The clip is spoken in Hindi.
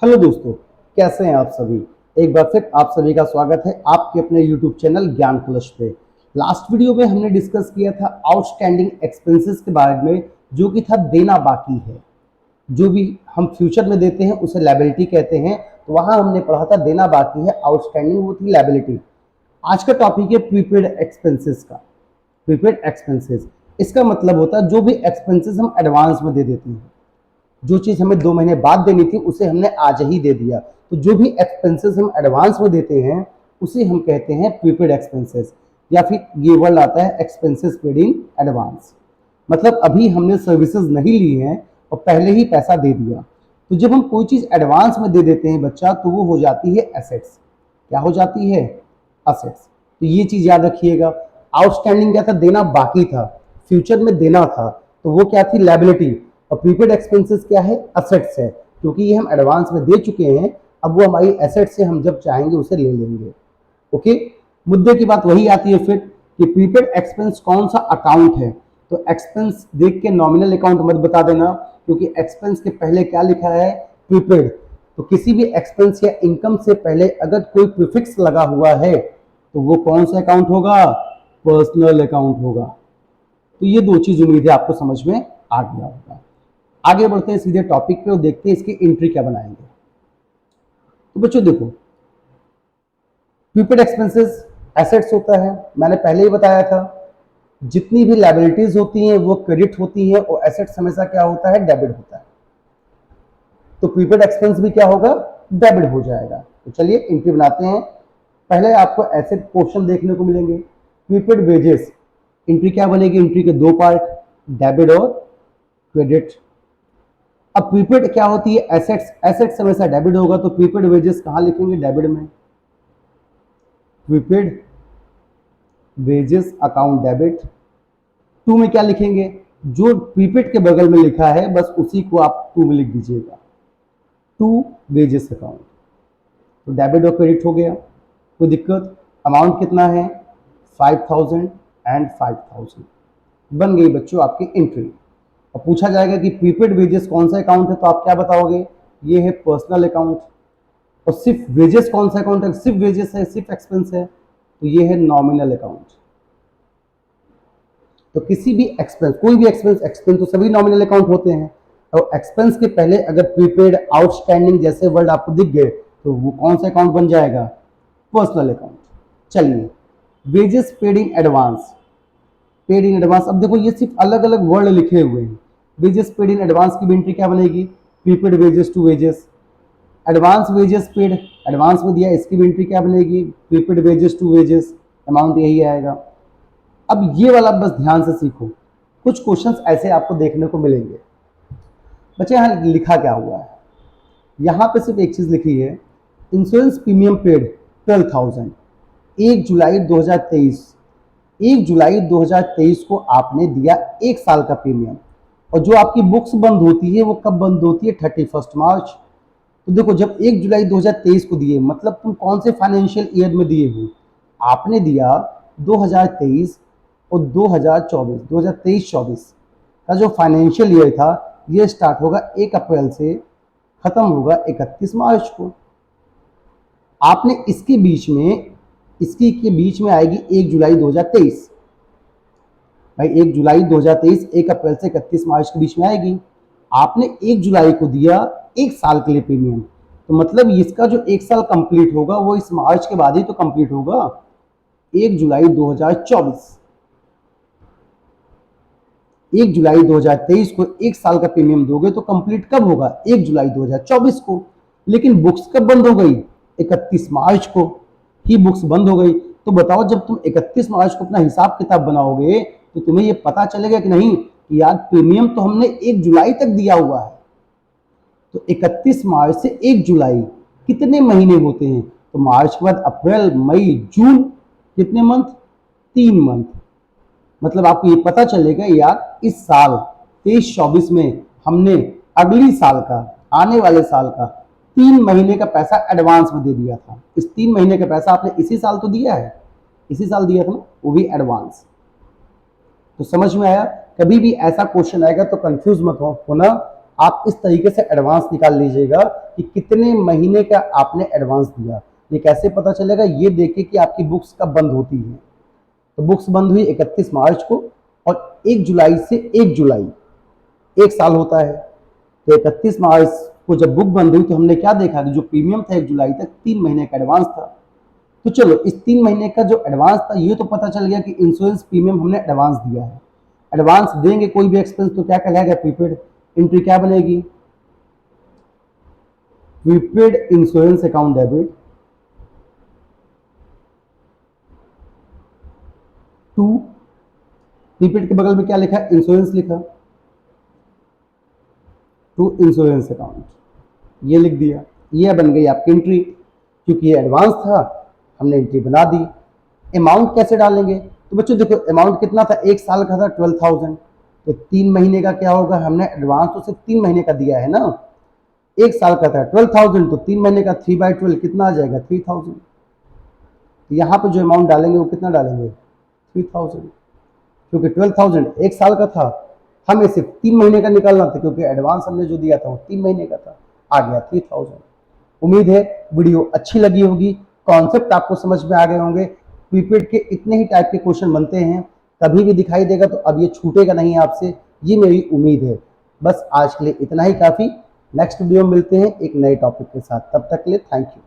हेलो दोस्तों, कैसे हैं आप सभी। एक बार फिर आप सभी का स्वागत है आपके अपने यूट्यूब चैनल ज्ञान कलश पे। लास्ट वीडियो में हमने डिस्कस किया था आउटस्टैंडिंग एक्सपेंसेस के बारे में, जो कि था देना बाकी है। जो भी हम फ्यूचर में देते हैं उसे लायबिलिटी कहते हैं। तो वहां हमने पढ़ा था देना बाकी है, आउटस्टैंडिंग वो थी लायबिलिटी। आज का टॉपिक है प्रीपेड एक्सपेंसेस का। प्रीपेड एक्सपेंसेस, इसका मतलब होता है जो भी एक्सपेंसेस हम एडवांस में दे देते हैं। जो चीज हमें 2 महीने बाद देनी थी उसे हमने आज ही दे दिया। तो जो भी एक्सपेंसेस हम एडवांस में देते हैं उसे हम कहते हैं प्रीपेड एक्सपेंसेस, या फिर ये वर्ड आता है एक्सपेंसेस पेड इन एडवांस। मतलब अभी हमने सर्विसेज नहीं ली हैं और पहले ही पैसा दे दिया। तो जब हम कोई चीज एडवांस में दे देते हैं बच्चा, तो वो हो जाती है एसेट्स। क्या हो जाती है? असेट्स। तो ये चीज याद रखिएगा। आउटस्टैंडिंग क्या था? देना बाकी था, फ्यूचर में देना था, तो वो क्या थी? लायबिलिटी। और प्रीपेड एक्सपेंसेस क्या है? असेट्स है, क्योंकि ये हम एडवांस में दे चुके हैं। अब वो हमारी एसेट्स से हम जब चाहेंगे उसे ले लेंगे। ओके, मुद्दे की बात वही आती है फिर कि प्रीपेड एक्सपेंस कौन सा अकाउंट है। तो एक्सपेंस देख के नॉमिनल अकाउंट मत बता देना, क्योंकि एक्सपेंस के पहले क्या लिखा है? प्रीपेड। तो किसी भी एक्सपेंस या इनकम से पहले अगर कोई प्रीफिक्स लगा हुआ है तो वो कौन सा अकाउंट होगा? पर्सनल अकाउंट होगा। तो ये दो चीज उम्मीद है आपको समझ में आ गया होगा। आगे बढ़ते हैं सीधे टॉपिक पे और देखते हैं इसकी एंट्री क्या बनाएंगे। तो बच्चों देखो, प्रीपेड एक्सपेंसेस एसेट्स होता है। मैंने पहले ही बताया था, जितनी भी लायबिलिटीज होती हैं वो क्रेडिट होती है और एसेट्स हमेशा क्या होता है? डेबिट होता है। तो प्रीपेड एक्सपेंस भी क्या होगा? डेबिट हो जाएगा। तो चलिए एंट्री बनाते हैं। पहले आपको एसेट पोर्शन देखने को मिलेंगे। प्रीपेड वेजेस, एंट्री क्या बनेगी? एंट्री के दो पार्ट, डेबिट और क्रेडिट। अब प्रीपेड क्या होती है? एसेट्स। एसेट्स हमेशा डेबिट होगा, तो प्रीपेड वेजेस कहां लिखेंगे? डेबिट में। Prepaid wages account debit. To में क्या लिखेंगे? जो प्रीपेड के बगल में लिखा है बस उसी को आप टू में लिख दीजिएगा, टू वेजेस अकाउंट। तो डेबिट और क्रेडिट हो गया, कोई दिक्कत? अमाउंट कितना है? 5000 एंड 5000। बन गई बच्चों आपकी एंट्री। और पूछा जाएगा कि प्रीपेड वेजेस कौन सा अकाउंट है, तो आप क्या बताओगे? ये है पर्सनल अकाउंट। और सिर्फ वेजेस कौन सा अकाउंट है? सिर्फ वेजेस है, सिर्फ एक्सपेंस है, तो ये है नॉमिनल अकाउंट। तो किसी भी एक्सपेंस, कोई भी एक्सपेंस, एक्सपेंस तो सभी नॉमिनल अकाउंट होते हैं, और एक्सपेंस के पहले अगर प्रीपेड, आउटस्टैंडिंग जैसे वर्ड आपको दिख गए तो वो कौन सा अकाउंट बन जाएगा? Personal account. चलिए, wages paid in advance. Paid in advance, अब देखो ये सिर्फ अलग अलग वर्ड लिखे हुए हैं। वेजेस पेड इन एडवांस की एंट्री क्या बनेगी? Prepaid wages to wages. Advance wages paid, advance में दिया, इसकी एंट्री क्या बनेगी? Prepaid wages to wages. Amount यही आएगा। अब ये वाला बस ध्यान से सीखो, कुछ क्वेश्चंस ऐसे आपको देखने को मिलेंगे। बच्चे यहाँ लिखा क्या हुआ है? यहाँ पे सिर्फ एक चीज लिखी है, इंश्योरेंस प्रीमियम पेड 12,000, 1 जुलाई 2023। 1 जुलाई 2023 को आपने दिया 1 साल का प्रीमियम। और जो आपकी बुक्स बंद होती है वो कब बंद होती है? 31 मार्च। तो देखो, जब 1 जुलाई 2023 को दिए, मतलब तुम कौन से फाइनेंशियल ईयर में दिए हो? आपने दिया 2023 और 2024, 2023-24 का जो फाइनेंशियल ईयर था, ये स्टार्ट होगा 1 अप्रैल से, खत्म होगा 31 मार्च को। आपने इसके बीच में, इसकी के बीच में आएगी 1 जुलाई 2023। भाई 1 जुलाई 2023 1 अप्रैल से 31 मार्च के बीच में आएगी। आपने 1 जुलाई को दिया 1 साल के लिए प्रीमियम, तो मतलब इसका जो 1 साल कंप्लीट होगा वो इस मार्च के बाद ही तो कंप्लीट होगा, 1 जुलाई 2024। 1 जुलाई 2023 को 1 साल का प्रीमियम दोगे तो कंप्लीट कब होगा? 1 जुलाई 2024 को। लेकिन बुक्स कब बंद हो गई? 31 मार्च को ही बुक्स बंद हो गई। तो बताओ, जब तुम 31 मार्च को अपना हिसाब किताब बनाओगे तो तुम्हें ये पता चलेगा कि नहीं कि यार प्रीमियम तो हमने 1 जुलाई तक दिया हुआ है। तो 31 मार्च से 1 जुलाई कितने महीने होते हैं? तो मार्च के बाद अप्रैल, मई, जून, कितने मंथ? 3 मंथ। मतलब आपको ये पता चलेगा यार इस साल 23-24 में हमने अगली साल का, आने वाले साल का 3 महीने का पैसा एडवांस में दे दिया था। इस 3 महीने का पैसा आपने इसी साल तो दिया है, इसी साल दिया था ना, वो भी एडवांस। तो समझ में आया? कभी भी ऐसा क्वेश्चन आएगा तो कंफ्यूज मत होना, आप इस तरीके से एडवांस निकाल लीजिएगा कि कितने महीने का आपने एडवांस दिया। ये कैसे पता चलेगा, ये देखिए कि आपकी बुक्स कब बंद होती है। तो बुक्स बंद हुई 31 मार्च को और 1 जुलाई से 1 जुलाई 1 साल होता है। तो 31 मार्च को जब बुक बंद हुई तो हमने क्या देखा कि जो प्रीमियम था 1 जुलाई तक 3 महीने का एडवांस था। तो चलो इस 3 महीने का जो एडवांस था ये तो पता चल गया कि इंश्योरेंस प्रीमियम हमने एडवांस दिया है। एडवांस देंगे कोई भी एक्सपेंस तो क्या कहलाएगा, प्रीपेड। एंट्री क्या बनेगी, prepaid insurance account debit to, prepaid के बगल में क्या लिखा, इंश्योरेंस लिखा, टू इंश्योरेंस अकाउंट, ये लिख दिया। ये बन गई आपकी एंट्री। क्योंकि ये एडवांस था हमने एंट्री बना दी। अमाउंट कैसे डालेंगे, तो बच्चों देखो अमाउंट कितना था, 1 साल का था 12,000। तो 3 महीने का क्या होगा, हमने एडवांस तो सिर्फ 3 महीने का दिया है ना। 1 साल का था 12,000 तो 3 महीने का 3/12 कितना आ जाएगा, 3,000। तो यहाँ पे जो अमाउंट डालेंगे वो कितना डालेंगे, 3,000। क्योंकि 12,000 1 साल का था, हमें सिर्फ 3 महीने का निकालना था क्योंकि एडवांस हमने जो दिया था वो 3 महीने का था, आ गया 3,000। उम्मीद है वीडियो अच्छी लगी होगी, कॉन्सेप्ट आपको समझ में आ गए होंगे। प्रीपेड के इतने ही टाइप के क्वेश्चन बनते हैं, कभी भी दिखाई देगा तो अब ये छूटेगा नहीं आपसे, ये मेरी उम्मीद है। बस आज के लिए इतना ही काफ़ी। नेक्स्ट वीडियो में मिलते हैं एक नए टॉपिक के साथ, तब तक के लिए थैंक यू।